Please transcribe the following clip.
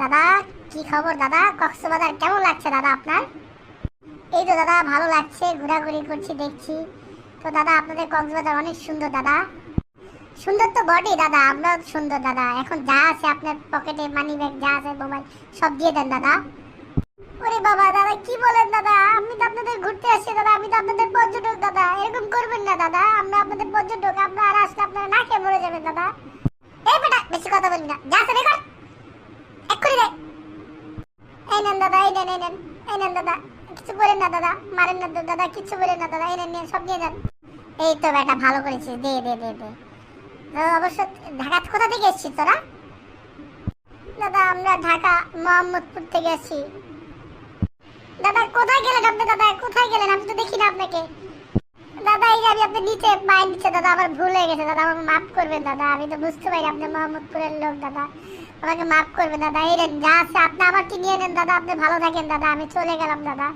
দাদা কি খবর দাদা? কক্সবাজার কেমন লাগছে দাদা আপনার? এই তো দাদা ভালো লাগছে, ঘোরাঘুরি করছি দেখছি। তো দাদা আপনাদের কক্সবাজার অনেক সুন্দর দাদা। সুন্দর তো বটে দাদা, আমরাও সুন্দর দাদা। এখন যা আছে আপনার পকেটে, মানি ব্যাগ যা আছে, মোবাইল সব দিয়ে দেন দাদা। ওরে বাবা দাদা কি বলেন দাদা? আমি তো আপনাদের ঘুরতে আসছি দাদা, আমি তো আপনাদের পর্যটক দাদা। এরকম করবেন না দাদা, আমরা আপনাদের পর্যটক, আপনারা আর আসলে আপনারা না খেয়ে মরে যাবেন দাদা। এই বেটা বেশি কথা বলবি না, যা আছে রেকর্ড এক্ষুনি দে। এই নেন দাদা, এই নেন, এই নেন, এই নেন দাদা। কিছু বলেন না দাদা, মারেন না দাদা, কিছু বলেন না দাদা। এই নেন, নিয়ে সব নিয়ে যান। এই তো বেটা ভালো করেছিস, দে দে দে দে। দাদা অবশ্য ঢাকা কোথা থেকে এসেছিস তোরা? দাদা আমরা ঢাকা মোহাম্মদপুর থেকে এসেছি। দাদা কোথায় গেলেন আপনি? দাদা কোথায় গেলেন? আমি তো দেখি না আপনাকে। দাদা এই যে আমি আপনার নিচে পায়ের নিচে দাদা, আমার ভুল হয়ে গেছে দাদা, আমাকে মাফ করবেন দাদা। আমি তো বুঝতে পারি আপনি মোহাম্মদপুরের লোক দাদা, আমাকে মাফ করবেন দাদা। এই নেন যা আছে আপনি, আমার কি নিয়ে নেন দাদা। আপনি ভালো থাকেন দাদা, আমি চলে গেলাম দাদা।